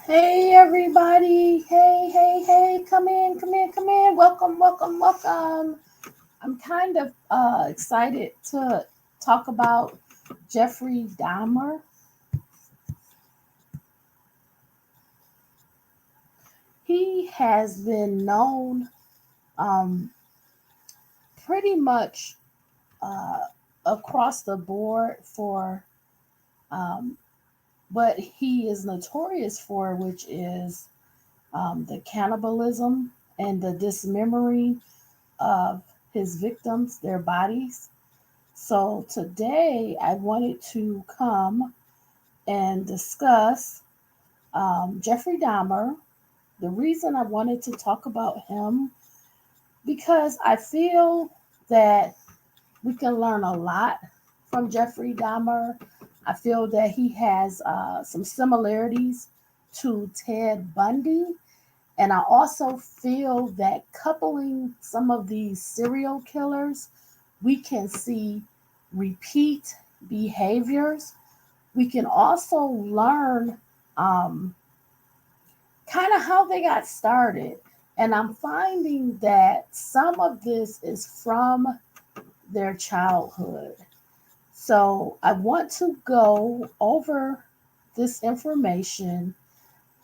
Hey everybody. Hey. Come in, come in. Welcome. I'm kind of excited to talk about Jeffrey Dahmer. He has been known um, pretty much uh, across the board for um, what he is notorious for, which is the cannibalism and the dismembering of his victims, their bodies. So today I wanted to come and discuss Jeffrey Dahmer. The reason I wanted to talk about him because I feel that we can learn a lot from Jeffrey Dahmer. I feel that he has some similarities to Ted Bundy. And I also feel that coupling some of these serial killers, we can see repeat behaviors. We can also learn um, kind of how they got started. And I'm finding that some of this is from their childhood. So I want to go over this information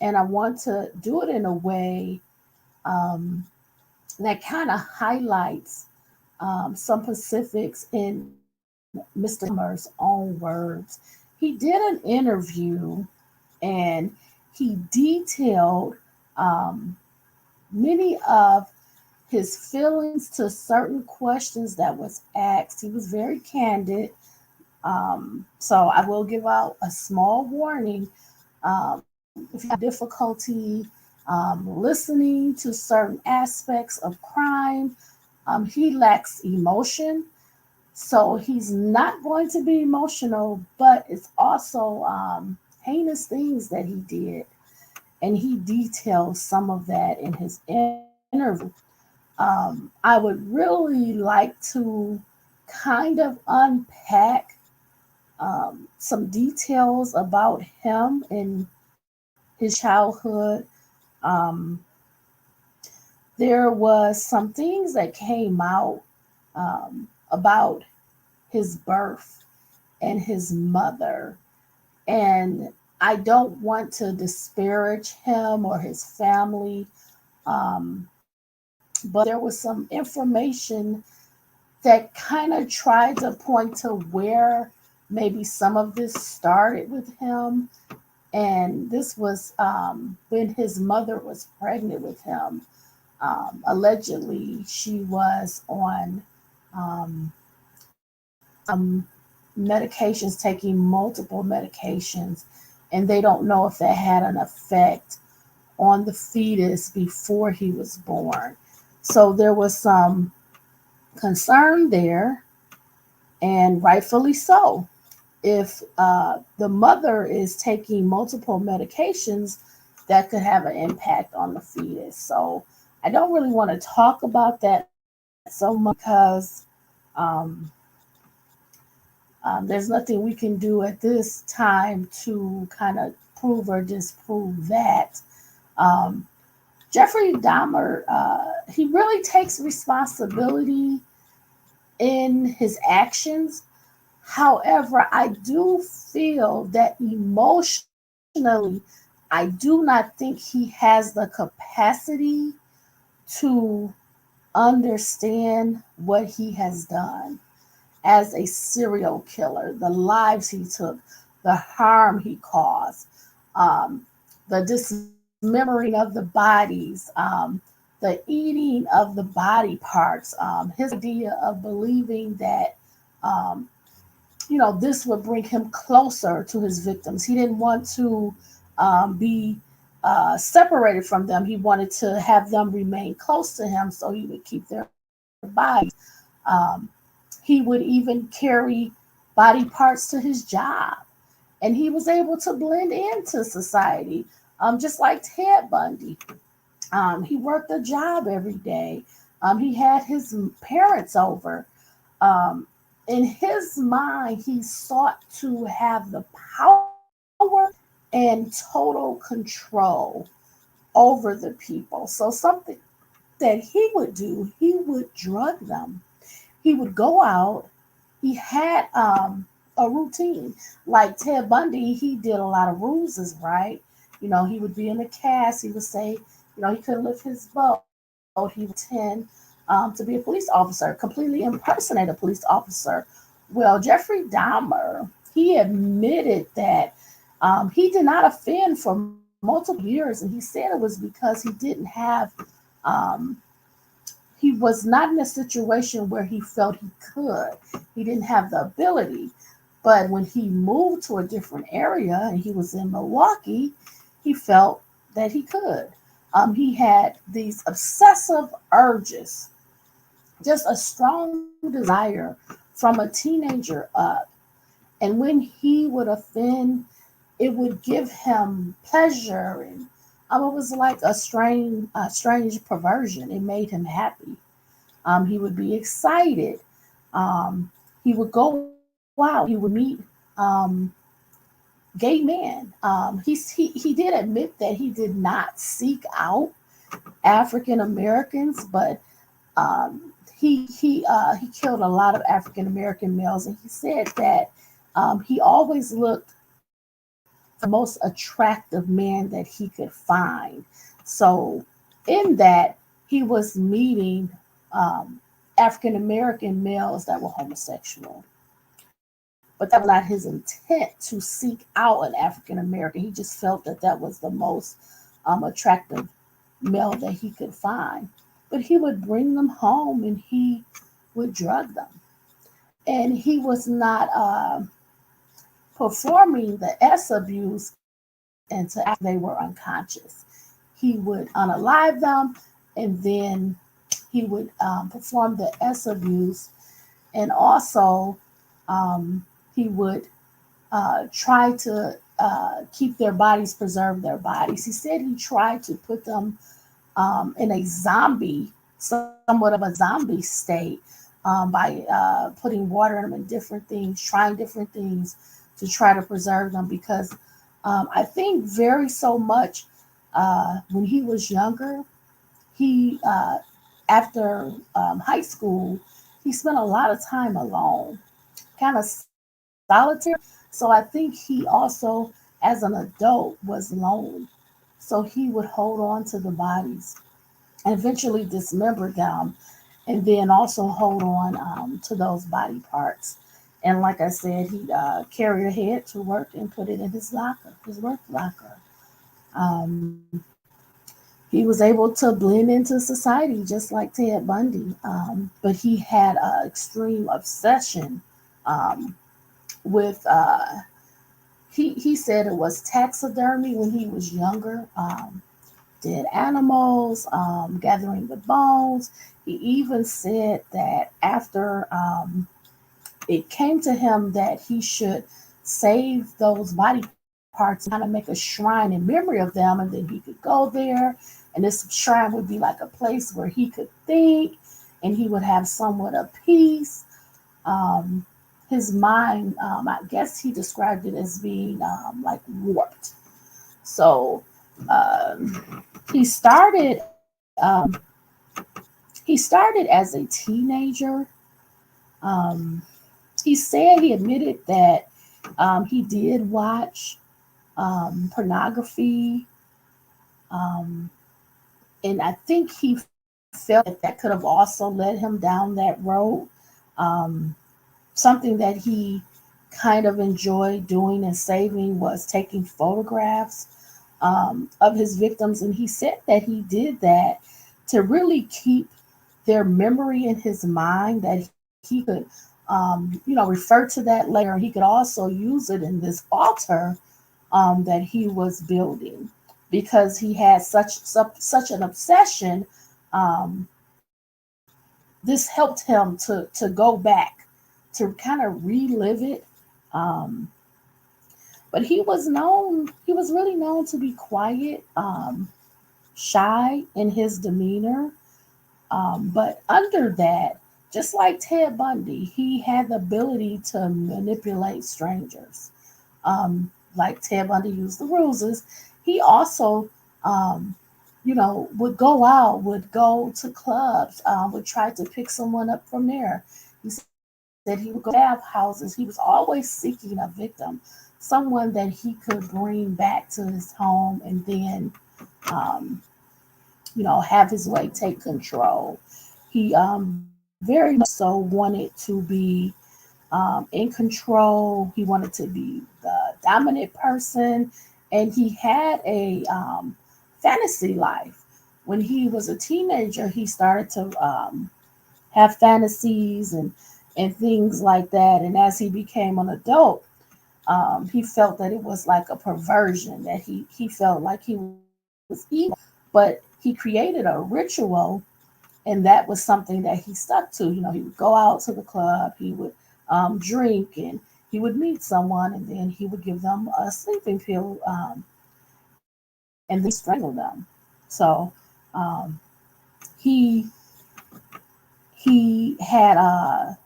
and I want to do it in a way um, that kind of highlights some specifics in Mr. Dahmer's own words. He did an interview and he detailed um, many of his feelings to certain questions that was asked. He was very candid. So I will give out a small warning. If you have difficulty listening to certain aspects of crime, he lacks emotion. So he's not going to be emotional, but it's also heinous things that he did. And he details some of that in his interview. I would really like to kind of unpack some details about him and his childhood. Um, there was some things that came out about his birth and his mother. And I don't want to disparage him or his family, but there was some information that kind of tried to point to where maybe some of this started with him. And this was when his mother was pregnant with him. Allegedly, she was on some medications, taking multiple medications, and they don't know if that had an effect on the fetus before he was born. So there was some concern there, and rightfully so. If the mother is taking multiple medications, that could have an impact on the fetus. So I don't really want to talk about that so much because um, there's nothing we can do at this time to kind of prove or disprove that. Um, Jeffrey Dahmer, he really takes responsibility in his actions. However, I do feel that emotionally, I do not think he has the capacity to understand what he has done as a serial killer, the lives he took, the harm he caused, um, the dismembering of the bodies, the eating of the body parts, his idea of believing that um, this would bring him closer to his victims. He didn't want to be separated from them. He wanted to have them remain close to him so he would keep their bodies. Um, he would even carry body parts to his job. And he was able to blend into society, just like Ted Bundy. He worked a job every day. He had his parents over. Um, in his mind, he sought to have the power and and total control over the people. So something that he would do, he would drug them. He would go out. He had a routine. Like Ted Bundy, he did a lot of ruses, right? He would be in a cast. He would say, he couldn't lift his boat. He would pretend to be a police officer, completely impersonate a police officer. Well, Jeffrey Dahmer, he admitted that he did not offend for multiple years, and he said it was because he didn't have um, he was not in a situation where he felt he could. He didn't have the ability. But when he moved to a different area and he was in Milwaukee, he felt that he could. He had these obsessive urges, just a strong desire from a teenager up. And when he would offend, it would give him pleasure, and it was like a strange perversion. It made him happy. He would be excited. Um, he would go out. He would meet um, gay men. He did admit that he did not seek out African Americans, but he killed a lot of African American males, and he said that he always looked for the most attractive man that he could find. So in that, he was meeting um, African American males that were homosexual. But that was not his intent to seek out an African American. He just felt that that was the most attractive male that he could find. But he would bring them home and he would drug them. And he was not performing the S abuse until after they were unconscious. He would unalive them, and then he would perform the S abuse, and also he would try to keep their bodies, preserve their bodies. He said he tried to put them in a zombie, somewhat of a zombie state, by putting water in them and different things, trying different things to try to preserve them. Because I think very so much when he was younger, he after high school, he spent a lot of time alone, kind of solitary. So I think he also, as an adult, was lonely. So he would hold on to the bodies and eventually dismember them, and then also hold on to those body parts. And like I said, he carried a head to work and put it in his locker, his work locker. Um, he was able to blend into society just like Ted Bundy, but he had an extreme obsession um, with. He said it was taxidermy when he was younger. Dead animals, gathering the bones. He even said that after it came to him that he should save those body parts and kind of make a shrine in memory of them, and then he could go there, and this shrine would be like a place where he could think, and he would have somewhat of peace. Um, his mind, I guess he described it as being like warped. So he started he started as a teenager. Um, he said he admitted that he did watch pornography, um, and I think he felt that that could have also led him down that road. Um, Something that he kind of enjoyed doing and saving was taking photographs of his victims, and he said that he did that to really keep their memory in his mind, that he could refer to that later. He could also use it in this altar that he was building, because he had such an obsession. um, this helped him to go back to kind of relive it. um, but he was really known to be quiet, shy in his demeanor. But under that, just like Ted Bundy, he had the ability to manipulate strangers. like Ted Bundy used the ruses, he also, would go out, would go to clubs, would try to pick someone up from there. He said he would go to bath houses. He was always seeking a victim, someone that he could bring back to his home and then, um, have his way, take control. He very much so wanted to be in control. He wanted to be the dominant person, and he had a fantasy life. When he was a teenager, he started to have fantasies and things like that. And as he became an adult, he felt that it was like a perversion, that he felt like he was evil, but he created a ritual, and that was something that he stuck to. He would go out to the club, he would drink, and he would meet someone, and then he would give them a sleeping pill, and then strangle them. So um, he he had I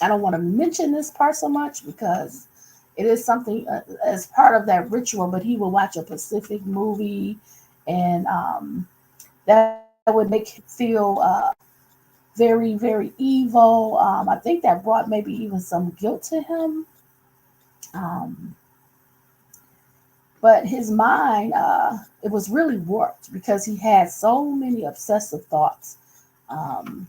don't want to mention this part so much because it is something as part of that ritual, but he would watch a Pacific movie, and that would make him feel very, very evil. I think that brought maybe even some guilt to him. Um, but his mind, it was really warped because he had so many obsessive thoughts. Um,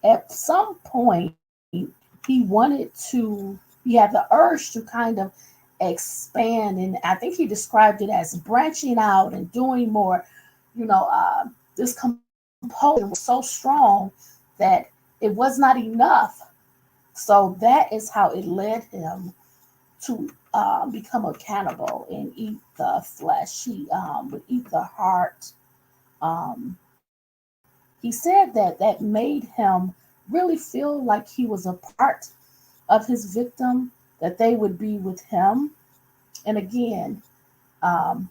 at some point, he wanted to, he had the urge to kind of expand. And I think he described it as branching out and doing more. This compulsion was so strong that it was not enough. So that is how it led him to become a cannibal and eat the flesh. He would eat the heart. Um, he said that made him really feel like he was a part of his victim, that they would be with him. And again, um,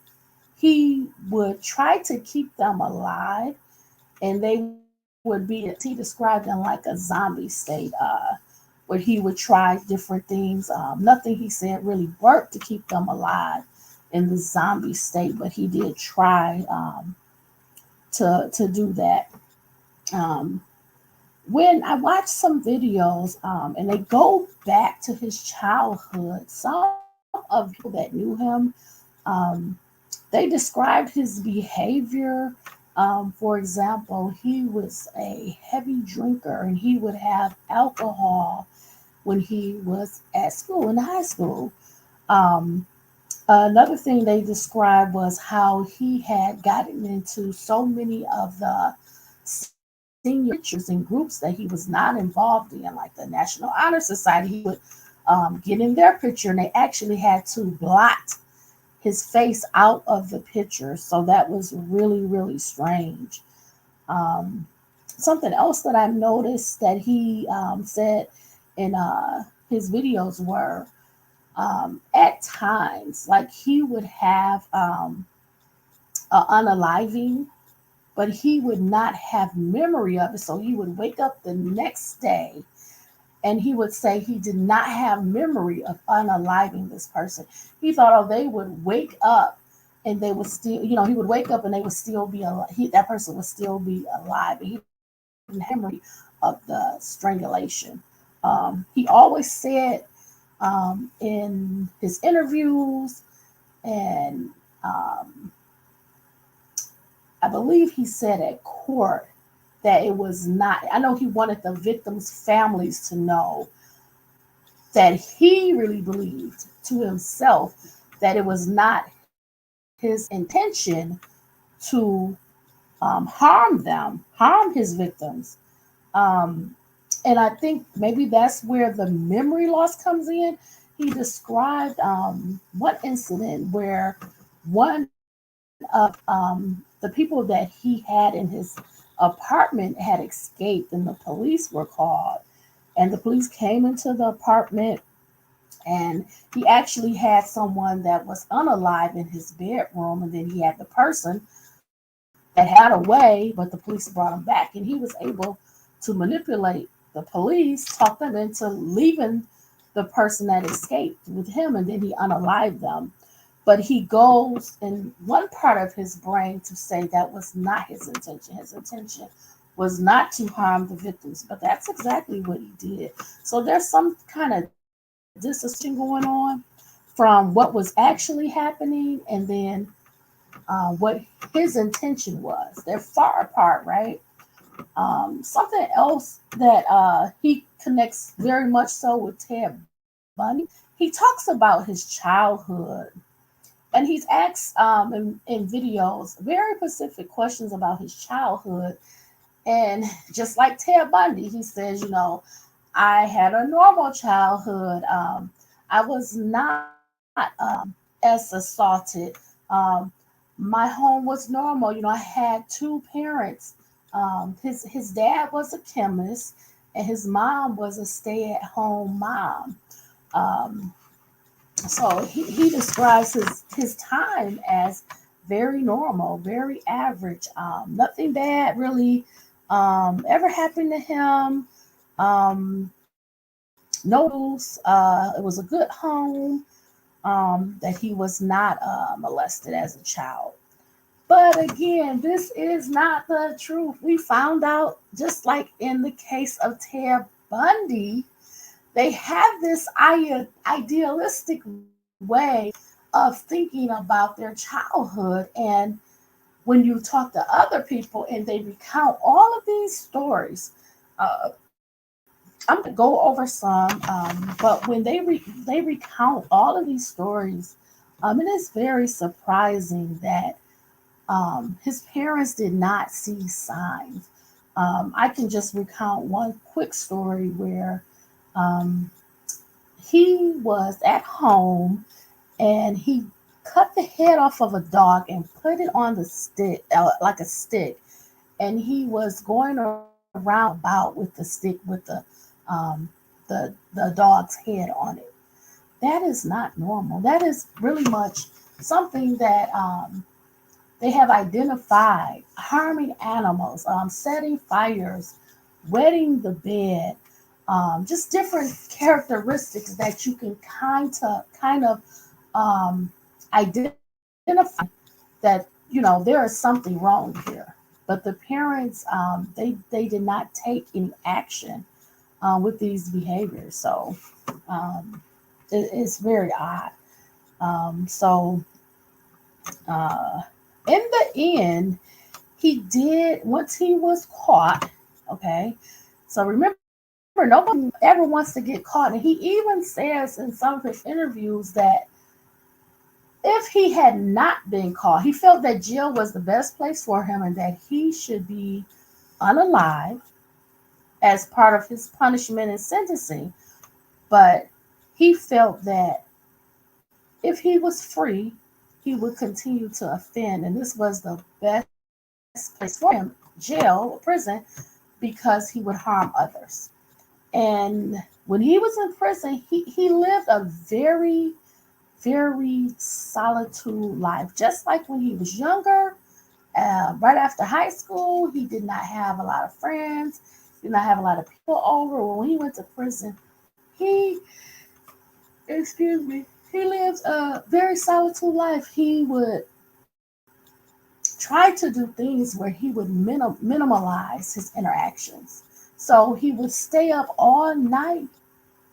he would try to keep them alive, and they would be, he described them like a zombie state, where he would try different things. Nothing, he said, really worked to keep them alive in the zombie state, but he did try to do that. Um, when I watched some videos, and they go back to his childhood, some of the people that knew him, um, they described his behavior. For example, he was a heavy drinker, and he would have alcohol when he was at school, in high school. Um, Another thing they described was how he had gotten into so many of the senior pictures and groups that he was not involved in, like the National Honor Society. He would get in their picture, and they actually had to blot his face out of the picture. So that was really, really strange. Um, Something else that I noticed that he said in his videos were, at times, like he would have unaliving, but he would not have memory of it. So he would wake up the next day and he would say he did not have memory of unaliving this person. He thought, oh, they would wake up and they would still, he would wake up and they would still be alive. That person would still be alive. And he didn't have memory of the strangulation. He always said in his interviews, and I believe he said at court that it was not, I know he wanted the victims' families to know that he really believed to himself that it was not his intention to harm them, harm his victims. Um, and I think maybe that's where the memory loss comes in. He described one incident where one of the people that he had in his apartment had escaped, and the police were called. And the police came into the apartment, and he actually had someone that was unalive in his bedroom, and then he had the person that had away, but the police brought him back, and he was able to manipulate the police, talk them into leaving the person that escaped with him, and then he unalived them. But he goes in one part of his brain to say that was not his intention. His intention was not to harm the victims, but that's exactly what he did. So there's some kind of dissociation going on from what was actually happening and then what his intention was. They're far apart, right? Something else that he connects very much so with Ted Bundy, he talks about his childhood. And he's asked in videos very specific questions about his childhood. And just like Ted Bundy, he says, I had a normal childhood. I was not as assaulted. Um, my home was normal. I had two parents. His dad was a chemist, and his mom was a stay-at-home mom. Um, so he describes his time as very normal, very average. Nothing bad really ever happened to him. No abuse. It was a good home. That he was not molested as a child. But again, this is not the truth. We found out, just like in the case of Ted Bundy, they have this idealistic way of thinking about their childhood. And when you talk to other people and they recount all of these stories, uh, I'm going to go over some, but when they recount all of these stories, it is very surprising that his parents did not see signs. I can just recount one quick story where um, he was at home and he cut the head off of a dog and put it on the stick, like a stick, and he was going around about with the stick with um, the dog's head on it. That is not normal. That is really much something that they have identified: harming animals, setting fires, wetting the bed, just different characteristics that you can kind of identify that there is something wrong here. But the parents, they did not take any action with these behaviors, so it's very odd. So uh, in the end, he did, once he was caught. Okay, so remember, nobody ever wants to get caught, and he even says in some of his interviews that if he had not been caught, he felt that jail was the best place for him and that he should be unalive as part of his punishment and sentencing. But he felt that if he was free, he would continue to offend. And this was the best place for him, jail or prison, because he would harm others. And when he was in prison, he lived a very, very solitude life. Just like when he was younger, right after high school, he did not have a lot of friends, did not have a lot of people over. When he went to prison, he, excuse me, he lived a very solitude life. He would try to do things where he would minimalize his interactions. So he would stay up all night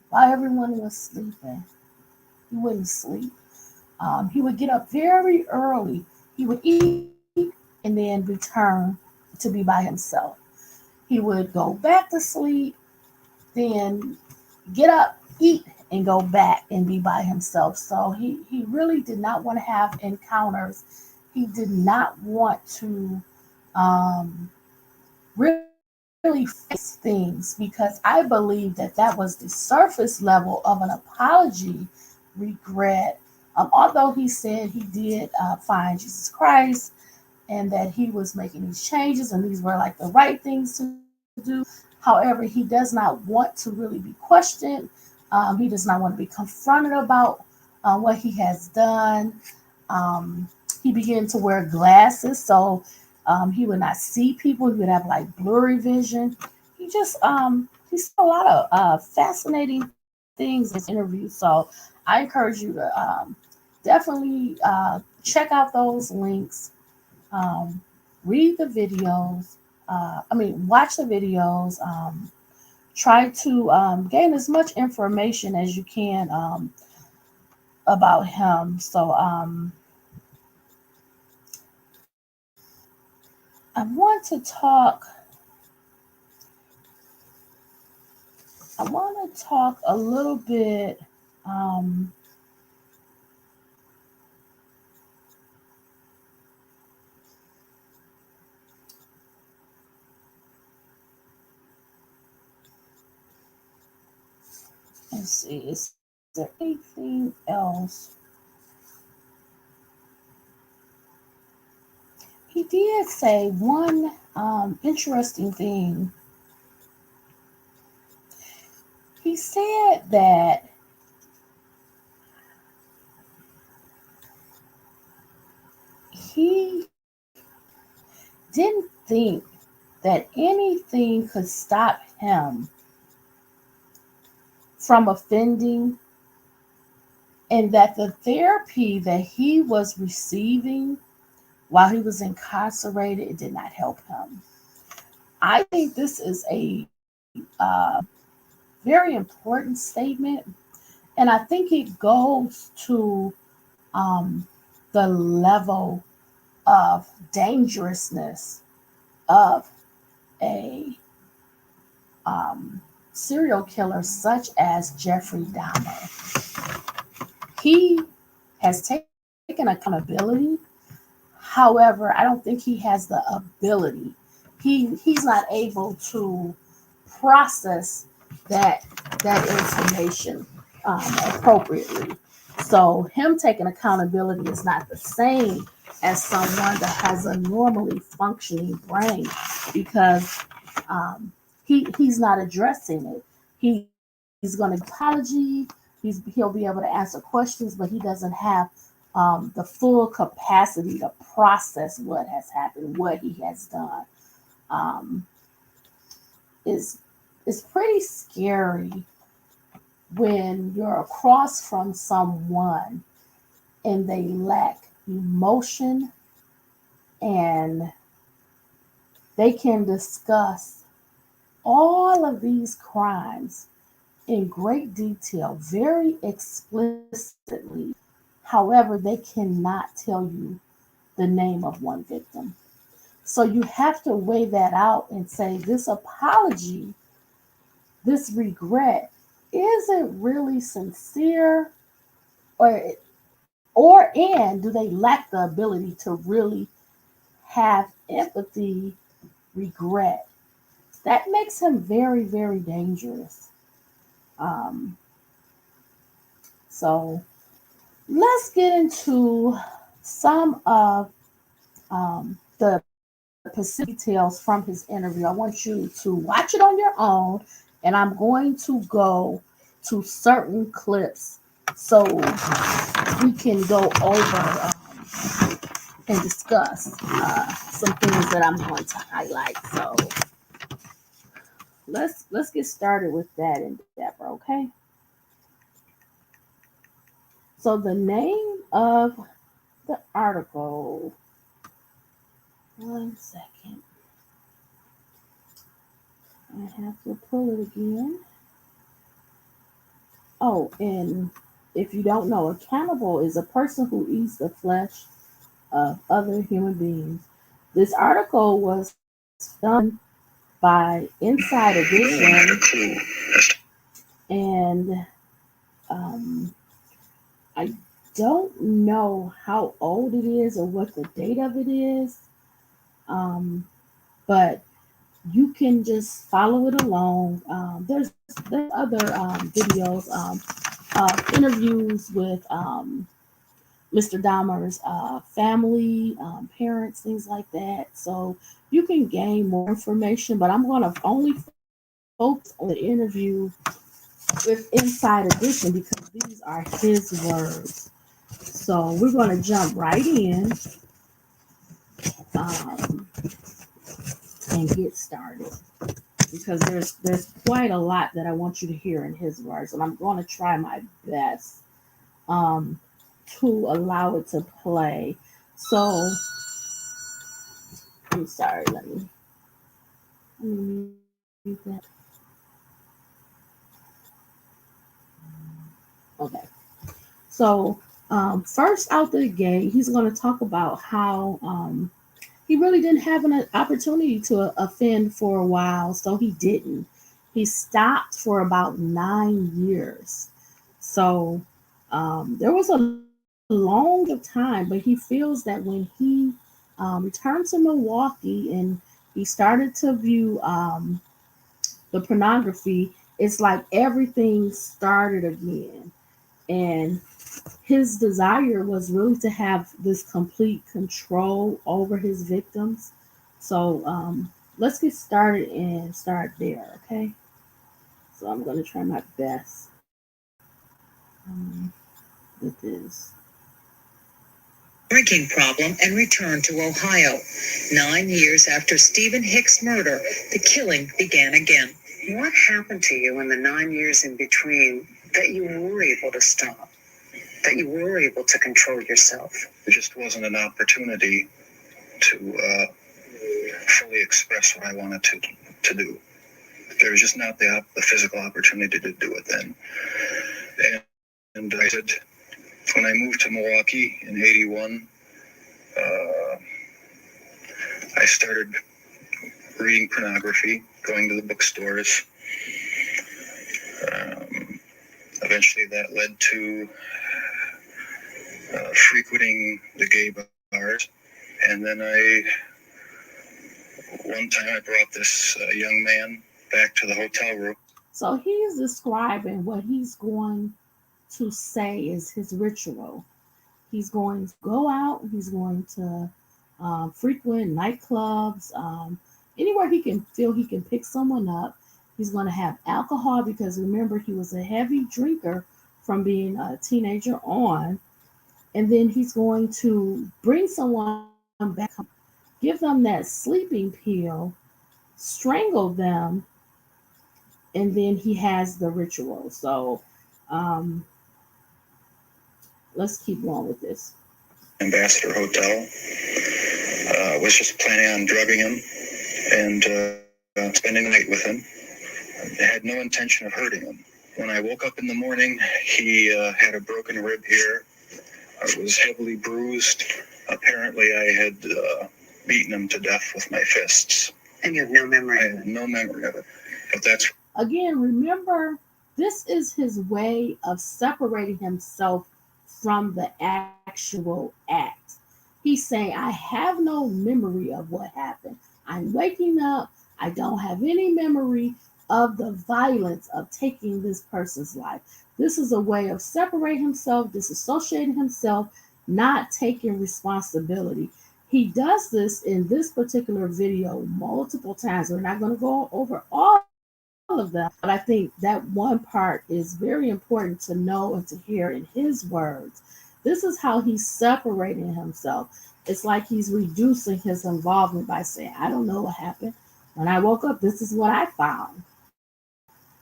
while everyone was sleeping. He wouldn't sleep. He would get up very early. He would eat and then return to be by himself. He would go back to sleep, then get up, eat, and go back and be by himself. So he really did not want to have encounters. He did not want to really fix things, because I believe that that was the surface level of an apology, regret. Although he said he did find Jesus Christ and that he was making these changes and these were like the right things to do. However, he does not want to really be questioned. He does not want to be confronted about what he has done. He began to wear glasses, so he would not see people. He would have like blurry vision. He just he saw a lot of fascinating things in this interview. So I encourage you to definitely check out those links, um, read the videos. Watch the videos. Try to gain as much information as you can about him. So I want to talk. I want to talk a little bit. Um, let's see. Is there anything else? He did say one interesting thing. He said that he didn't think that anything could stop him from offending, and that the therapy that he was receiving while he was incarcerated, it did not help him. I think this is a very important statement, and I think it goes to um, the level of dangerousness of a serial killer such as Jeffrey Dahmer. He has taken accountability. However, I don't think he has the ability. He's not able to process that information appropriately. So him taking accountability is not the same as someone that has a normally functioning brain, because um, he's not addressing it. He's going to apology. He'll be able to answer questions, but he doesn't have the full capacity to process what has happened, what he has done. Um, is is pretty scary when you're across from someone and they lack emotion, and they can discuss all of these crimes in great detail, very explicitly. However, they cannot tell you the name of one victim. So you have to weigh that out and say, this apology, this regret, is it really sincere, or and do they lack the ability to really have empathy, regret? That makes him very, very dangerous. Um, so let's get into some of the specific details from his interview. I want you to watch it on your own, and I'm going to go to certain clips so we can go over and discuss some things that I'm going to highlight. So let's get started with that endeavor, okay? So the name of the article. One second. I have to pull it again. Oh, and if you don't know, a cannibal is a person who eats the flesh of other human beings. This article was done by Inside Edition, and um, I don't know how old it is or what the date of it is, but you can just follow it along. There's other videos, interviews with Mr. Dahmer's family, parents, things like that. So you can gain more information, but I'm going to only focus on the interview with Inside Edition because these are his words. So we're going to jump right in um, and get started. because there's quite a lot that I want you to hear in his words, and I'm going to try my best um, to allow it to play. So I'm sorry. Let me mute that. Okay. So first out the gate, he's going to talk about how he really didn't have an opportunity to offend for a while, so he didn't. He stopped for about 9 years. So there was a long of time, but he feels that when he returned to Milwaukee and he started to view the pornography, it's like everything started again. And his desire was really to have this complete control over his victims. So let's get started and start there, okay? So I'm going to try my best with this. Drinking problem and returned to Ohio. 9 years after Stephen Hicks' murder, the killing began again. What happened to you in the 9 years in between that you were able to stop? That you were able to control yourself? There just wasn't an opportunity to fully express what I wanted to do. There was just not the physical opportunity to do it then. And I said, when I moved to Milwaukee in 81, I started reading pornography, going to the bookstores. Eventually that led to frequenting the gay bars. And then one time I brought this young man back to the hotel room. So he's describing what he's going to say is his ritual. He's going to go out, he's going to frequent nightclubs, anywhere he can feel he can pick someone up. He's going to have alcohol because remember, he was a heavy drinker from being a teenager on. And then he's going to bring someone back, give them that sleeping pill, strangle them, and then he has the ritual. So let's keep going with this. Ambassador Hotel. Was just planning on drugging him and spending the night with him. I had no intention of hurting him. When I woke up in the morning, he had a broken rib here. I was heavily bruised. Apparently, I had beaten him to death with my fists. And you have no memory? I have no memory of it. But that's... Again, remember, this is his way of separating himself from the actual act. He's saying, I have no memory of what happened. I'm waking up. I don't have any memory of the violence of taking this person's life. This is a way of separating himself, disassociating himself, not taking responsibility. He does this in this particular video multiple times. We're not going to go over all of them, but I think that one part is very important to know and to hear in his words. This is how he's separating himself. It's like he's reducing his involvement by saying, I don't know what happened. When I woke up, this is what I found.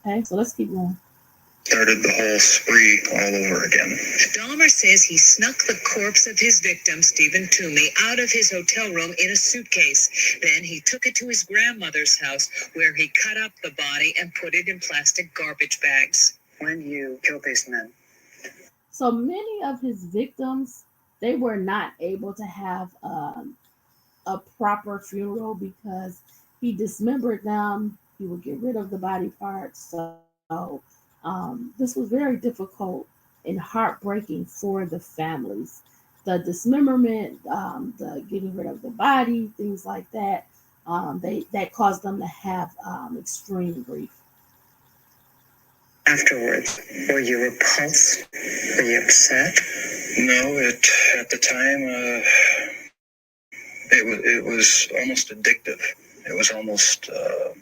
Okay, so let's keep going. Started the whole spree all over again. Dahmer says he snuck the corpse of his victim, Stephen Toomey, out of his hotel room in a suitcase. Then he took it to his grandmother's house, where he cut up the body and put it in plastic garbage bags. When you killed these men? So many of his victims, they were not able to have a proper funeral because he dismembered them. He would get rid of the body parts. So this was very difficult and heartbreaking for the families. The dismemberment, the getting rid of the body, things like that, that caused them to have extreme grief. Afterwards, were you repulsed? Were you upset? No, at the time, it was almost addictive. It was almost a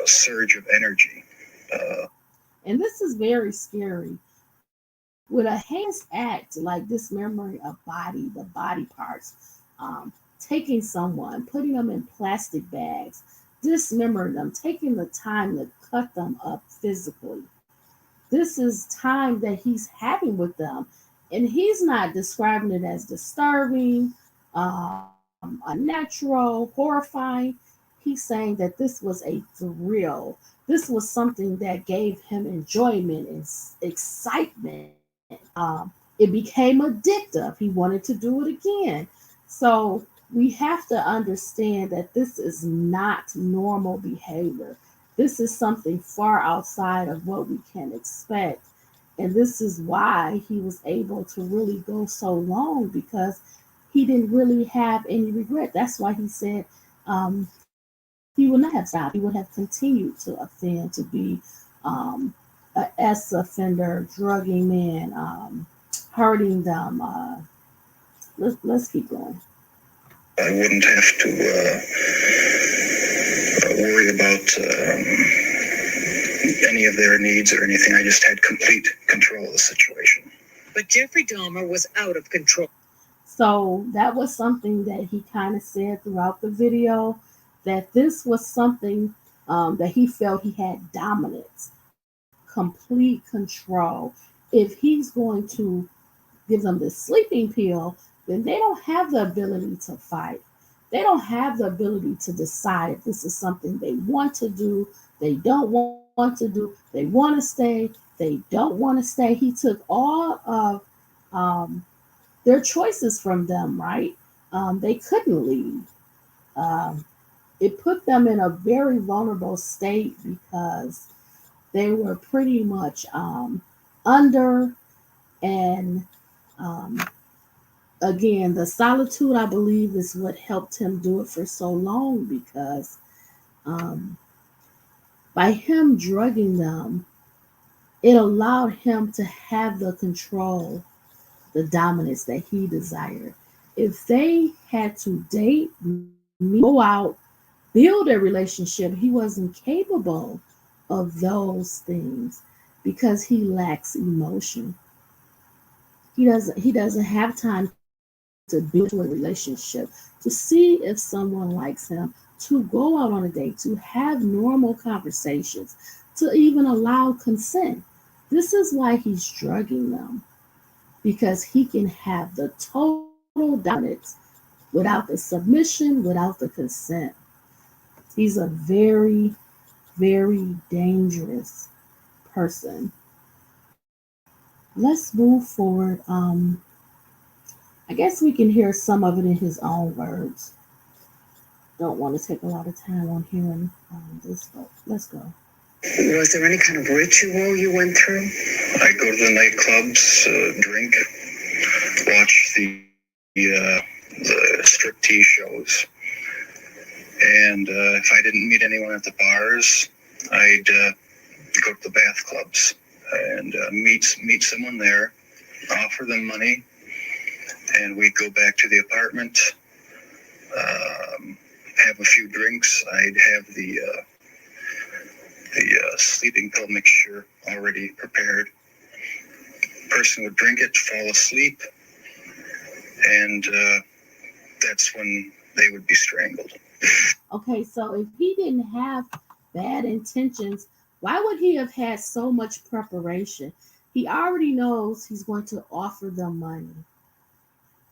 surge of energy. And this is very scary. With a heinous act like dismembering a body, the body parts, taking someone, putting them in plastic bags, dismembering them, taking the time to cut them up physically. This is time that he's having with them. And he's not describing it as disturbing, unnatural, horrifying. He's saying that this was a thrill. This was something that gave him enjoyment and excitement. It became addictive. He wanted to do it again. So we have to understand that this is not normal behavior. This is something far outside of what we can expect. And this is why he was able to really go so long because he didn't really have any regret. That's why he said he would not have stopped. He would have continued to offend, to be a S offender, drugging men, hurting them. Let's keep going. I wouldn't have to worry about any of their needs or anything. I just had complete control of the situation. But Jeffrey Dahmer was out of control. So that was something that he kind of said throughout the video, that this was something that he felt he had dominance, complete control. If he's going to give them the sleeping pill, then they don't have the ability to fight. They don't have the ability to decide if this is something they want to do, they don't want to do, they want to stay, they don't want to stay. He took all of their choices from them, right? They couldn't leave. Um, it put them in a very vulnerable state because they were pretty much under and um, again, the solitude, I believe, is what helped him do it for so long because um, by him drugging them, it allowed him to have the control, the dominance that he desired. If they had to date, go out, build a relationship, he wasn't capable of those things because he lacks emotion. He doesn't have time to build a relationship, to see if someone likes him, to go out on a date, to have normal conversations, to even allow consent. This is why he's drugging them, because he can have the total dominance without the submission, without the consent. He's a very, very dangerous person. Let's move forward. I guess we can hear some of it in his own words. Don't want to take a lot of time on hearing this, but let's go. Was there any kind of ritual you went through? I go to the nightclubs, drink, watch the striptease shows, and if I didn't meet anyone at the bars, I'd go to the bath clubs and meet someone there, offer them money, and we'd go back to the apartment, have a few drinks. I'd have the sleeping pill mixture already prepared. Person would drink it, fall asleep, and that's when they would be strangled. Okay, so if he didn't have bad intentions, why would he have had so much preparation? He already knows he's going to offer them money.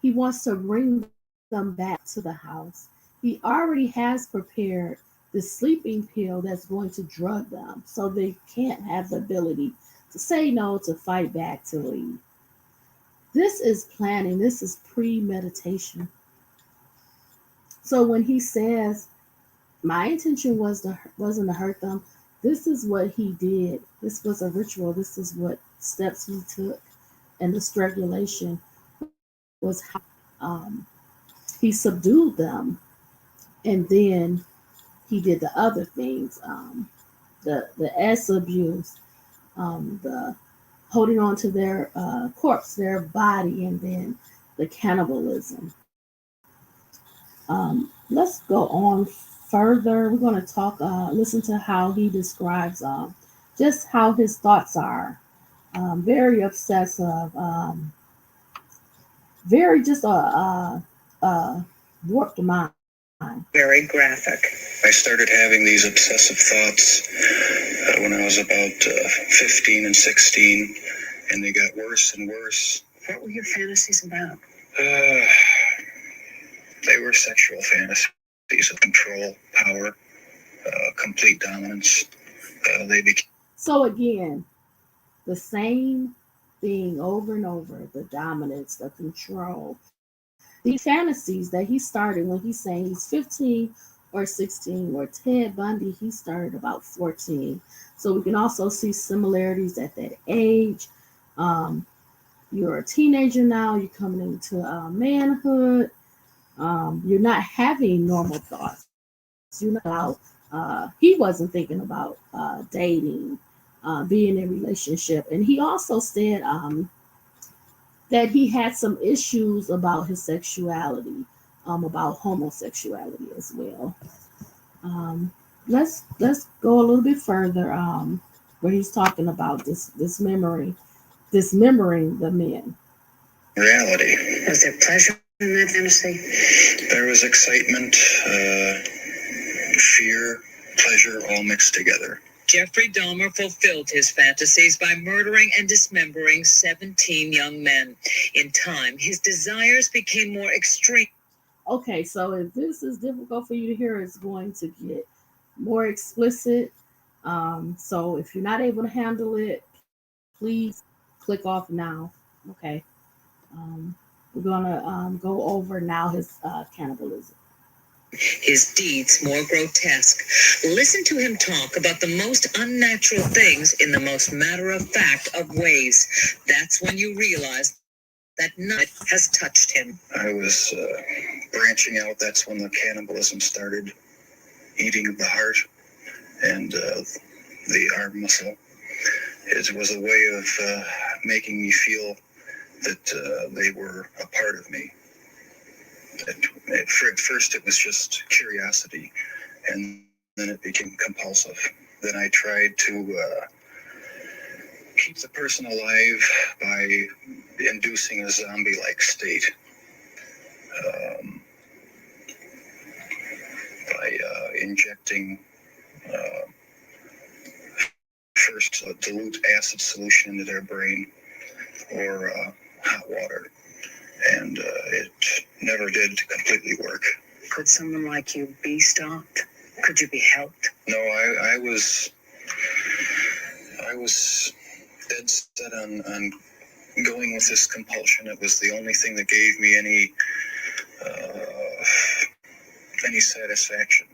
He wants to bring them back to the house. He already has prepared the sleeping pill that's going to drug them so they can't have the ability to say no, to fight back, to leave. This is planning, this is premeditation. So when he says, my intention wasn't to hurt them, this is what he did. This was a ritual. This is what steps he took. And the strangulation was how he subdued them. And then he did the other things, the S abuse, the holding on to their corpse, their body, and then the cannibalism. Let's go on further. We're going to talk, listen to how he describes just how his thoughts are. Very obsessive, very just a warped mind. Very graphic. I started having these obsessive thoughts when I was about 15 and 16, and they got worse and worse. What were your fantasies about? They were sexual fantasies of control, power, complete dominance. They became. So again, the same thing over and over, the dominance, the control. These fantasies that he started when he's saying he's 15 or 16, or Ted Bundy, he started about 14. So we can also see similarities at that age. You're a teenager now, you're coming into manhood. You're not having normal thoughts. You're not about, he wasn't thinking about dating, being in a relationship. And he also said that he had some issues about his sexuality, about homosexuality as well. Let's go a little bit further, where he's talking about dismembering the men. Reality. Was there pleasure in that fantasy? There was excitement, fear, pleasure, all mixed together. Jeffrey Dahmer fulfilled his fantasies by murdering and dismembering 17 young men. In time, his desires became more extreme. Okay, so if this is difficult for you to hear, it's going to get more explicit. So if you're not able to handle it, please click off now. Okay. We're gonna go over now his cannibalism. His deeds more grotesque. Listen to him talk about the most unnatural things in the most matter-of-fact of ways. That's when you realize that nothing has touched him. I was branching out. That's when the cannibalism started. Eating of the heart and the arm muscle. It was a way of making me feel that they were a part of me. At first it was just curiosity, and then it became compulsive. Then I tried to keep the person alive by inducing a zombie-like state. By injecting first a dilute acid solution into their brain, or hot water. And it never did completely work. Could someone like you be stopped? Could you be helped? No, I was dead set on going with this compulsion. It was the only thing that gave me any satisfaction.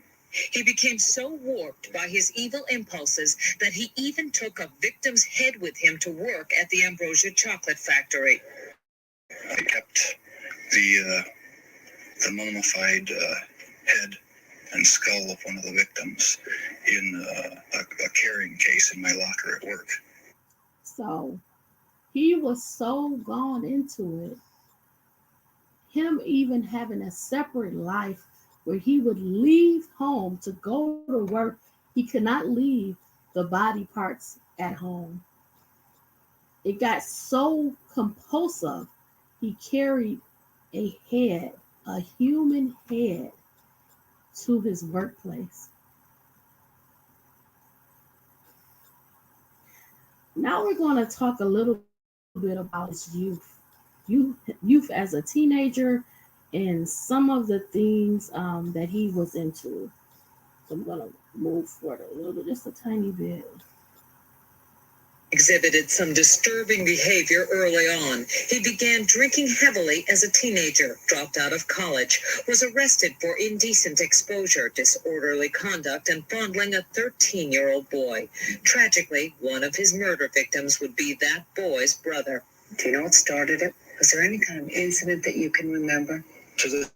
He became so warped by his evil impulses that he even took a victim's head with him to work at the Ambrosia chocolate factory. I kept the mummified head and skull of one of the victims in a carrying case in my locker at work. So he was so gone into it, him even having a separate life where he would leave home to go to work. He could not leave the body parts at home. It got so compulsive, he carried a head, a human head, to his workplace. Now we're going to talk a little bit about his youth as a teenager, and some of the things that he was into. So I'm going to move forward a little bit, just a tiny bit. Exhibited some disturbing behavior early on. He began drinking heavily as a teenager, dropped out of college, was arrested for indecent exposure, disorderly conduct, and fondling a 13-year-old boy. Tragically, one of his murder victims would be that boy's brother. Do you know what started it? Was there any kind of incident that you can remember? To this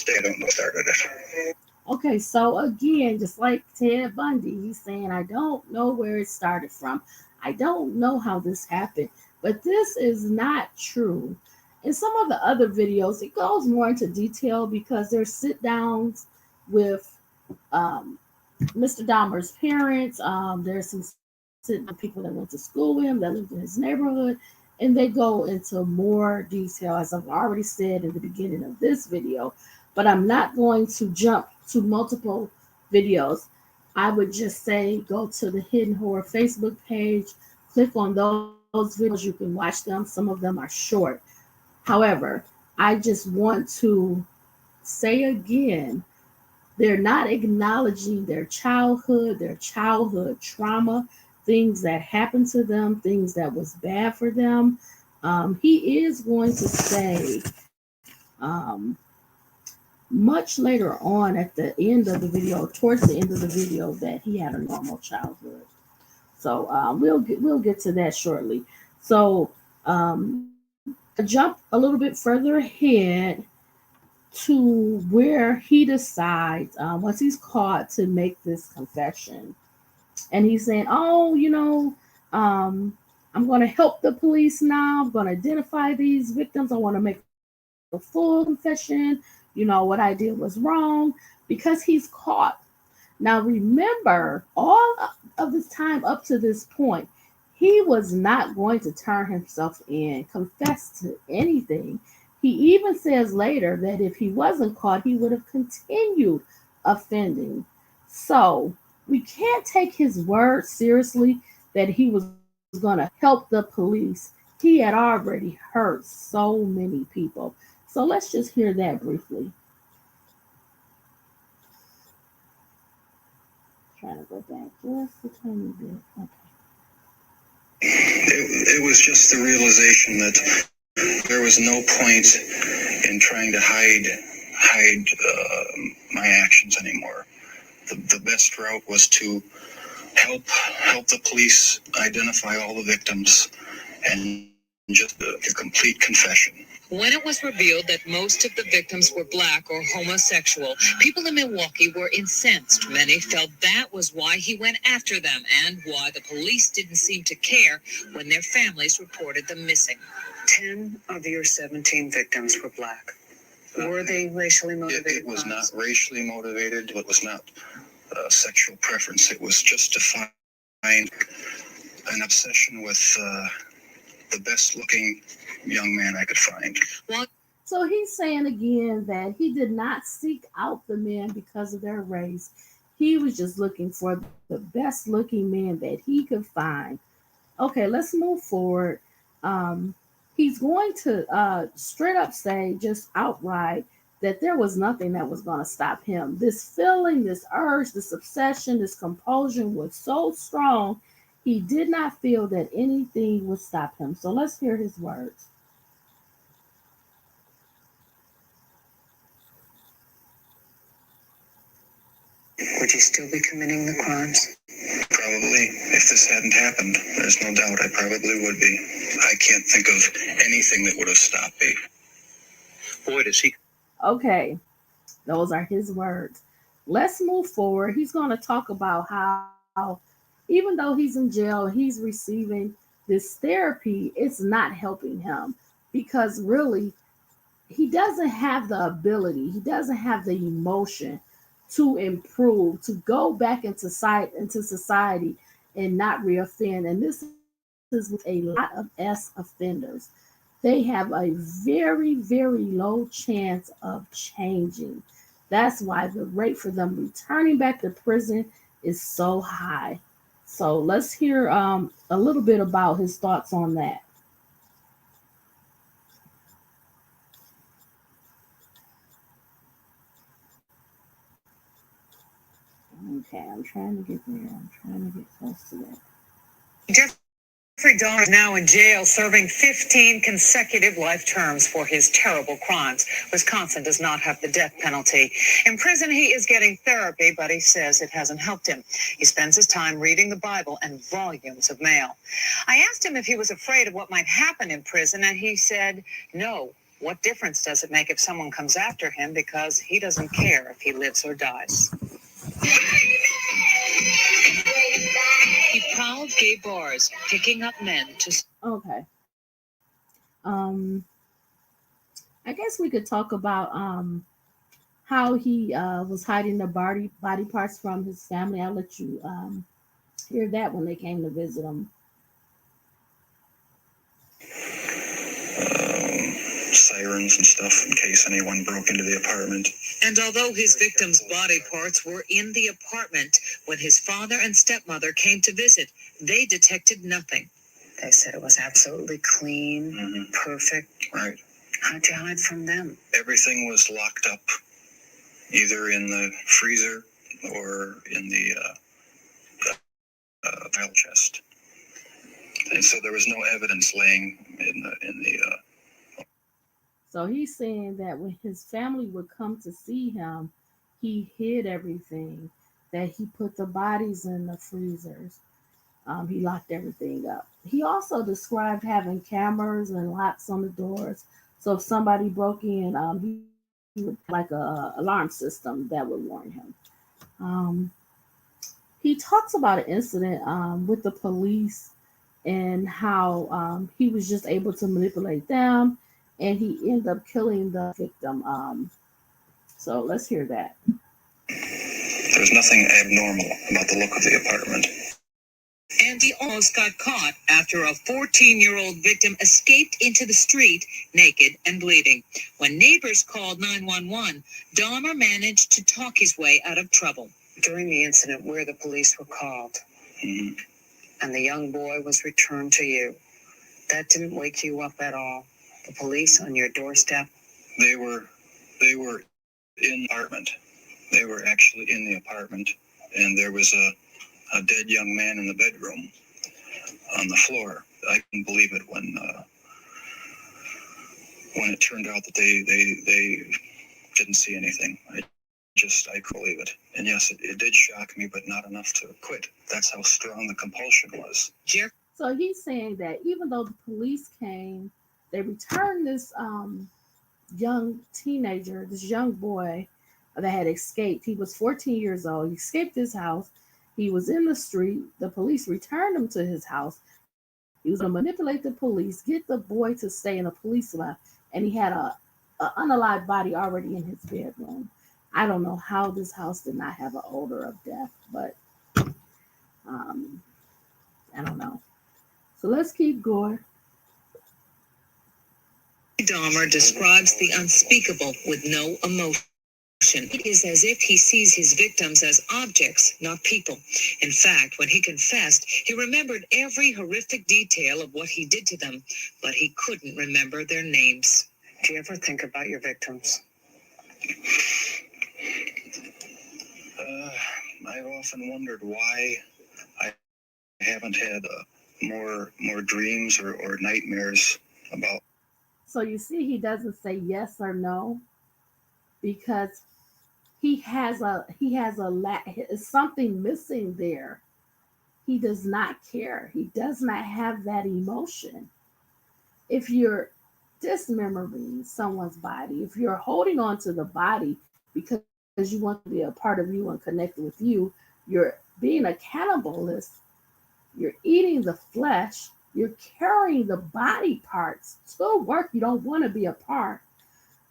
day, I don't know what started it. Okay, so again, just like Ted Bundy, he's saying, I don't know where it started from. I don't know how this happened, but this is not true. In some of the other videos, it goes more into detail because there's sit downs with Mr. Dahmer's parents. There's some sitting people that went to school with him, that lived in his neighborhood, and they go into more detail, as I've already said in the beginning of this video. but I'm not going to jump to multiple videos. I would just say go to the Hidden Horror Facebook page, click on those videos. You can watch them. Some of them are short. However, I just want to say again, they're not acknowledging their childhood trauma, things that happened to them, things that was bad for them. He is going to say um, much later on at the end of the video, towards the end of the video, that he had a normal childhood. So we'll get to that shortly. So jump a little bit further ahead to where he decides once he's caught to make this confession, and he's saying, "Oh, I'm going to help the police now. I'm going to identify these victims. I want to make a full confession. What I did was wrong," because he's caught. Now, remember, all of this time up to this point, he was not going to turn himself in, confess to anything. He even says later that if he wasn't caught, he would have continued offending. So we can't take his word seriously that he was going to help the police. He had already hurt so many people. So let's just hear that briefly. Trying to go back just a tiny bit. Okay. It was just the realization that there was no point in trying to hide my actions anymore. The best route was to help the police identify all the victims and just a complete confession. When it was revealed that most of the victims were black or homosexual, people in Milwaukee were incensed. Many felt that was why he went after them and why the police didn't seem to care when their families reported them missing. 10 of your 17 victims were black. Were they racially motivated? It was not racially motivated. It was not sexual preference. It was just to find an obsession with the best looking young man I could find. So he's saying again that he did not seek out the men because of their race. He was just looking for the best looking man that he could find. Okay, let's move forward. He's going to straight up say, just outright, that there was nothing that was going to stop him. This feeling, this urge, this obsession, this compulsion was so strong, he did not feel that anything would stop him. So let's hear his words. Would you still be committing the crimes? Probably. If this hadn't happened, there's no doubt I probably would be. I can't think of anything that would have stopped me. Boy, does he. Okay, those are his words. Let's move forward. He's going to talk about how, even though he's in jail, he's receiving this therapy, it's not helping him because really he doesn't have the ability, he doesn't have the emotion to improve, to go back into society and not reoffend. And this is with a lot of S offenders. They have a very, very low chance of changing. That's why the rate for them returning back to prison is so high. So let's hear a little bit about his thoughts on that. Okay, I'm trying to get there. I'm trying to get close to that. Jeffrey Dahmer is now in jail serving 15 consecutive life terms for his terrible crimes. Wisconsin does not have the death penalty. In prison, he is getting therapy, but he says it hasn't helped him. He spends his time reading the Bible and volumes of mail. I asked him if he was afraid of what might happen in prison, and he said, no. What difference does it make if someone comes after him because he doesn't care if he lives or dies? He prowled gay bars, picking up men to... Okay. I guess we could talk about how he was hiding the body parts from his family. I'll let you hear that when they came to visit him. sirens and stuff in case anyone broke into the apartment. And although his victims' body parts were in the apartment, when his father and stepmother came to visit, they detected nothing. They said it was absolutely clean, perfect. Right. How'd you hide from them? Everything was locked up, either in the freezer or in the file chest. And so there was no evidence laying in the. So he's saying that when his family would come to see him, he hid everything, that he put the bodies in the freezers. He locked everything up. He also described having cameras and locks on the doors. So if somebody broke in, he would like a alarm system that would warn him. He talks about an incident with the police and how he was just able to manipulate them, and he ended up killing the victim. So let's hear that. There was nothing abnormal about the look of the apartment. Andy almost got caught after a 14-year-old victim escaped into the street naked and bleeding. When neighbors called 911, Dahmer managed to talk his way out of trouble. During the incident where the police were called, and the young boy was returned to you, that didn't wake you up at all? The police on your doorstep? They were in the apartment. They were actually in the apartment, and there was a dead young man in the bedroom on the floor. I couldn't believe it when it turned out that they didn't see anything. I couldn't believe it. And yes, it did shock me, but not enough to quit. That's how strong the compulsion was. So he's saying that even though the police came, they returned this young teenager, this young boy that had escaped. He was 14 years old. He escaped his house. He was in the street. The police returned him to his house. He was going to manipulate the police, get the boy to stay in a police lab, and he had a unalived body already in his bedroom. I don't know how this house did not have an odor of death, but I don't know. So let's keep going. Dahmer describes the unspeakable with no emotion. It is as if he sees his victims as objects, not people. In fact, when he confessed, he remembered every horrific detail of what he did to them, but he couldn't remember their names. Do you ever think about your victims? I've often wondered why I haven't had more dreams or nightmares about. So you see, he doesn't say yes or no because he has something missing there. He does not care. He does not have that emotion. If you're dismembering someone's body, if you're holding on to the body because you want to be a part of you and connect with you, you're being a cannibalist, you're eating the flesh, you're carrying the body parts to work you don't want to be a part.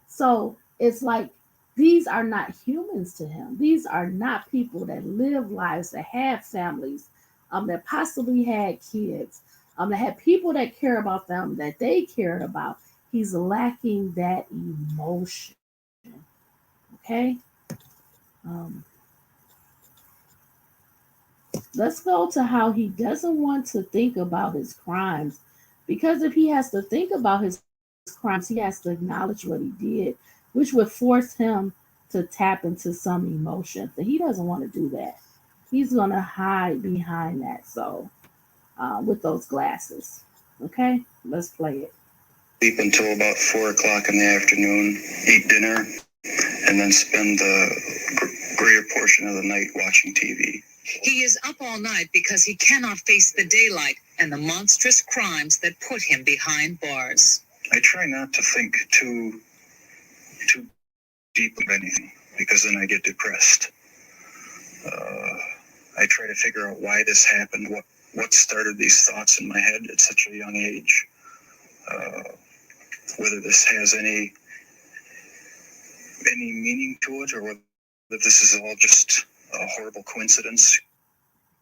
So it's like these are not humans to him. These are not people that live lives, that have families, that possibly had kids, that had people that care about them, that they cared about. He's lacking that emotion. Okay? Let's go to how he doesn't want to think about his crimes. Because if he has to think about his crimes, he has to acknowledge what he did, which would force him to tap into some emotions. And he doesn't want to do that. He's going to hide behind that. So, with those glasses. Okay, let's play it. Sleep until about 4 o'clock in the afternoon, eat dinner, and then spend the greater portion of the night watching TV. He is up all night because he cannot face the daylight and the monstrous crimes that put him behind bars. I try not to think too deep of anything because then I get depressed. I try to figure out why this happened, what started these thoughts in my head at such a young age, whether this has any meaning to it or whether this is all just a horrible coincidence.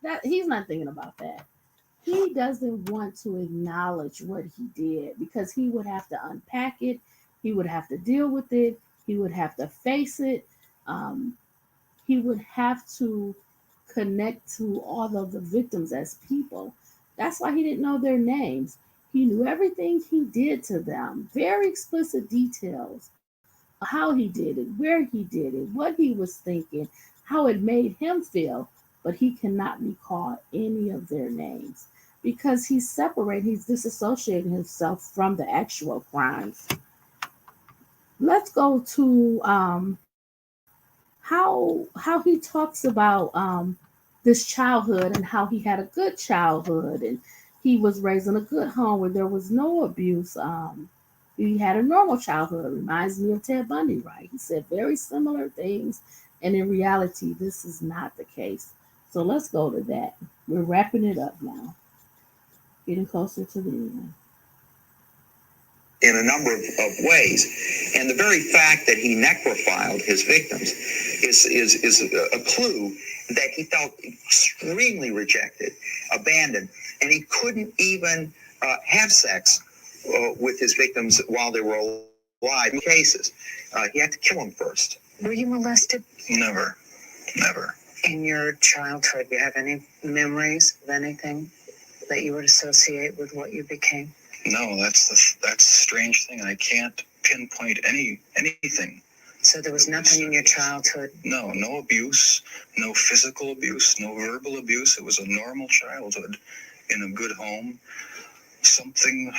That he's not thinking about that. He doesn't want to acknowledge what he did because he would have to unpack it He would have to deal with it. He would have to face it. Um, he would have to connect to all of the victims as people. That's why he didn't know their names. He knew everything he did to them, very explicit details, how he did it, where he did it, what he was thinking, how it made him feel, but he cannot recall any of their names because he's disassociating himself from the actual crimes. Let's go to how he talks about this childhood and how he had a good childhood and he was raised in a good home where there was no abuse. He had a normal childhood. Reminds me of Ted Bundy, right? He said very similar things, and in reality, this is not the case. So let's go to that. We're wrapping it up now, getting closer to the end. In a number of ways. And the very fact that he necrophiled his victims is a clue that he felt extremely rejected, abandoned, and he couldn't even have sex with his victims while they were alive in cases. He had to kill them first. Were you molested? Never. In your childhood, do you have any memories of anything that you would associate with what you became? No, that's the strange thing. I can't pinpoint anything. So there was nothing in your childhood? No abuse, no physical abuse, no verbal abuse. It was a normal childhood in a good home. Something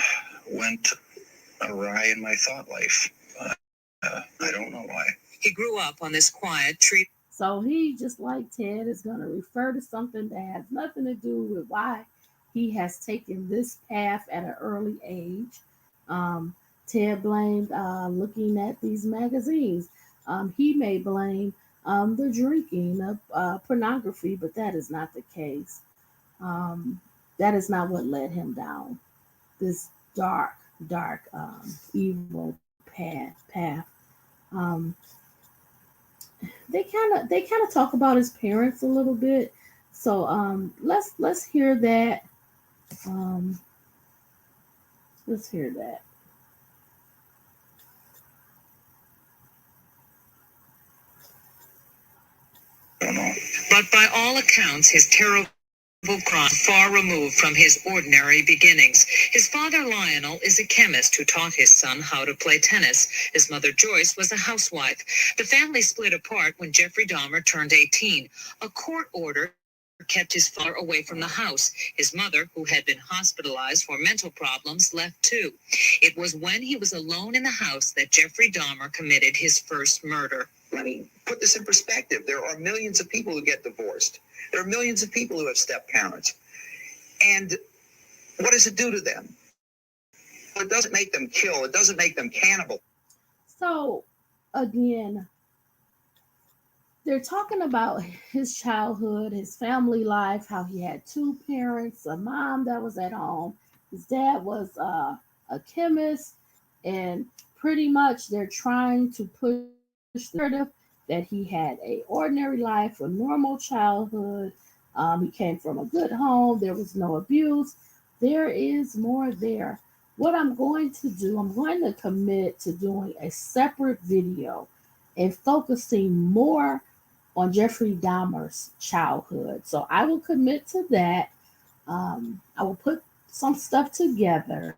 went awry in my thought life. I don't know why. He grew up on this quiet tree. So he, just like Ted, is going to refer to something that has nothing to do with why he has taken this path at an early age. Ted blamed looking at these magazines. He may blame the drinking of pornography, but that is not the case. That is not what led him down this dark, evil path. Um, they kind of talk about his parents a little bit. So let's hear that. Let's hear that. But by all accounts, his terrible crime far removed from his ordinary beginnings. His father, Lionel, is a chemist who taught his son how to play tennis. His mother, Joyce, was a housewife. The family split apart when Jeffrey Dahmer turned 18. A court order kept his father away from the house. His mother, who had been hospitalized for mental problems, left too. It was when he was alone in the house that Jeffrey Dahmer committed his first murder. Let me put this in perspective. There are millions of people who get divorced. There are millions of people who have step parents. And what does it do to them? Well, it doesn't make them kill. It doesn't make them cannibal. So, again, they're talking about his childhood, his family life, how he had two parents, a mom that was at home. His dad was a chemist, and pretty much they're trying to push the narrative that he had a ordinary life, a normal childhood. He came from a good home. There was no abuse. There is more there. What I'm going to do, I'm going to commit to doing a separate video and focusing more on Jeffrey Dahmer's childhood. So I will commit to that. I will put some stuff together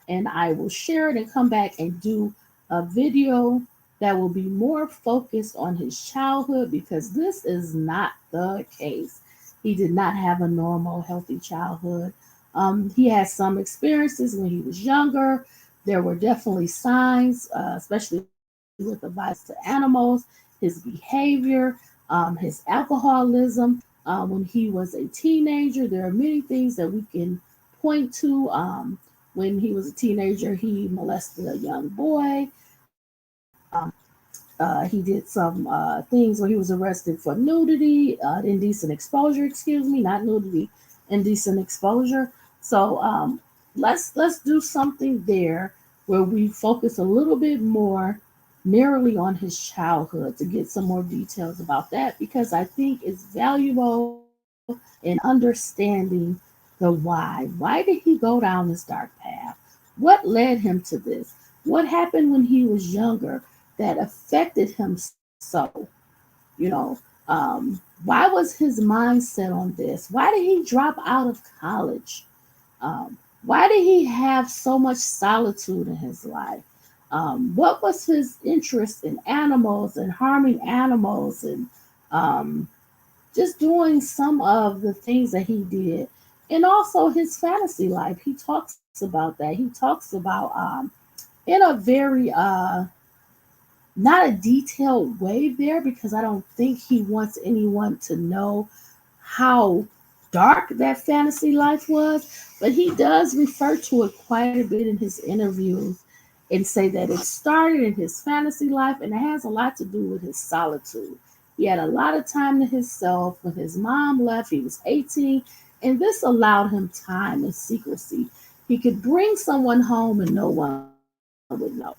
and I will share it and come back and do a video that will be more focused on his childhood because this is not the case. He did not have a normal, healthy childhood. He had some experiences when he was younger. There were definitely signs, especially with the violence to animals, his behavior, his alcoholism. When he was a teenager, there are many things that we can point to. When he was a teenager, he molested a young boy. He did some things where he was arrested for nudity, indecent exposure. Not nudity, indecent exposure. So let's do something there where we focus a little bit more narrowly on his childhood to get some more details about that because I think it's valuable in understanding the why. Why did he go down this dark path? What led him to this? What happened when he was younger that affected him so? You know, why was his mindset on this? Why did he drop out of college? Why did he have so much solitude in his life? What was his interest in animals and harming animals and um, just doing some of the things that he did? And also his fantasy life. He talks about that. He talks about in a very not a detailed way there because I don't think he wants anyone to know how dark that fantasy life was, but he does refer to it quite a bit in his interviews and say that it started in his fantasy life and it has a lot to do with his solitude. He had a lot of time to himself. When his mom left, he was 18, and this allowed him time and secrecy. He could bring someone home and no one would know.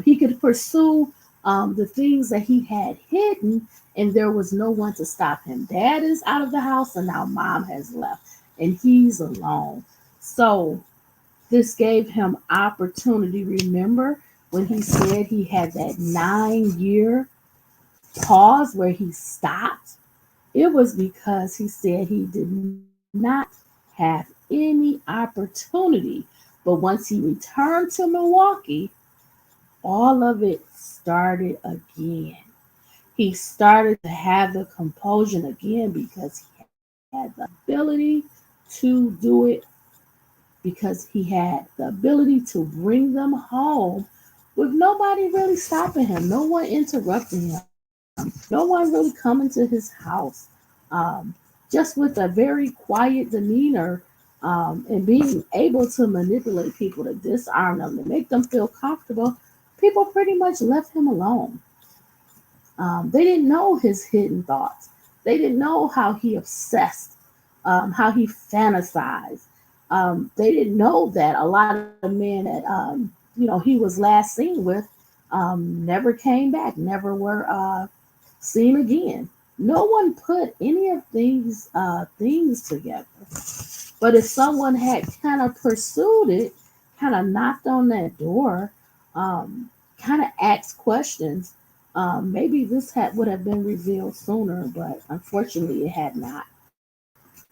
He could pursue the things that he had hidden, and there was no one to stop him. Dad is out of the house, and now mom has left, and he's alone. So this gave him opportunity. Remember when he said he had that 9 year pause where he stopped? It was because he said he did not have any opportunity. But once he returned to Milwaukee, all of it started again. He started to have the composure again because he had the ability to do it, because he had the ability to bring them home with nobody really stopping him, no one interrupting him, no one really coming to his house. Just with a very quiet demeanor and being able to manipulate people to disarm them, to make them feel comfortable, people pretty much left him alone. They didn't know his hidden thoughts. They didn't know how he obsessed, how he fantasized. They didn't know that a lot of men that he was last seen with never came back, never were seen again. No one put any of these things together. But if someone had kind of pursued it, kind of knocked on that door, kind of asked questions, maybe this had would have been revealed sooner. But unfortunately, it had not.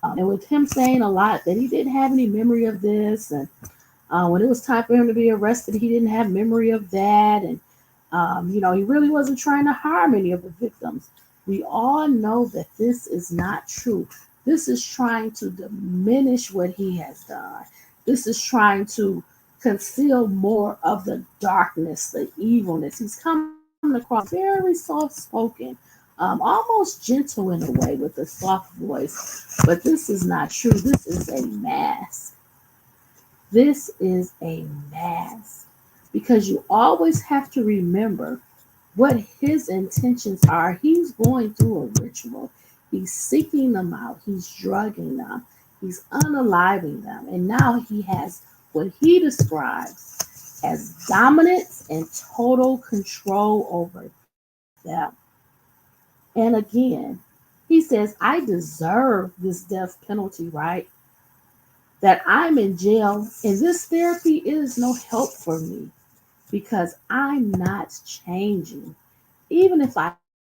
And with him saying a lot that he didn't have any memory of this, and when it was time for him to be arrested, he didn't have memory of that, and he really wasn't trying to harm any of the victims. We all know that this is not true. This is trying to diminish what he has done. This is trying to conceal more of the darkness, the evilness. He's coming across very soft spoken, almost gentle in a way with a soft voice. But this is not true. This is a mask. This is a mask. Because you always have to remember what his intentions are. He's going through a ritual. He's seeking them out. He's drugging them. He's unaliving them. And now he has what he describes as dominance and total control over them. And again, he says, I deserve this death penalty, right? That I'm in jail and this therapy is no help for me because I'm not changing. Even if I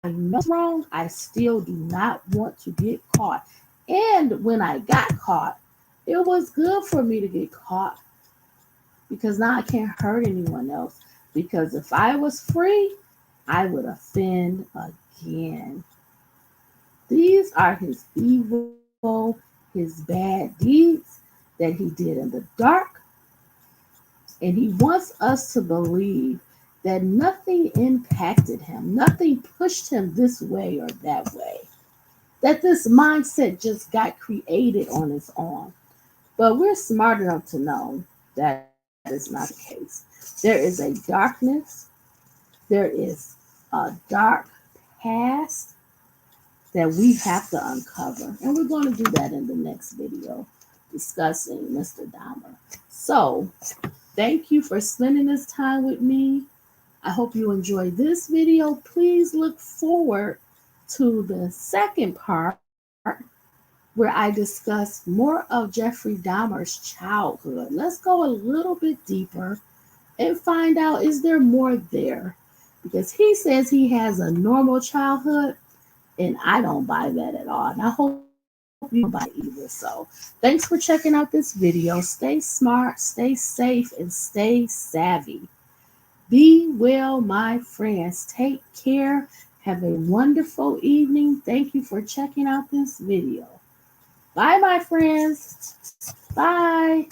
know it's wrong, I still do not want to get caught. And when I got caught, it was good for me to get caught because now I can't hurt anyone else. Because if I was free, I would offend again. These are his evil, his bad deeds that he did in the dark. And he wants us to believe that nothing impacted him, nothing pushed him this way or that way, that this mindset just got created on its own. But we're smart enough to know that is not the case. There is a darkness, there is a dark past that we have to uncover. And we're going to do that in the next video discussing Mr. Dahmer. So, thank you for spending this time with me. I hope you enjoyed this video. Please look forward to the second part where I discuss more of Jeffrey Dahmer's childhood. Let's go a little bit deeper and find out, is there more there? Because he says he has a normal childhood, and I don't buy that at all. And I hope you don't buy it either. So thanks for checking out this video. Stay smart, stay safe, and stay savvy. Be well, my friends. Take care. Have a wonderful evening. Thank you for checking out this video. Bye, my friends. Bye.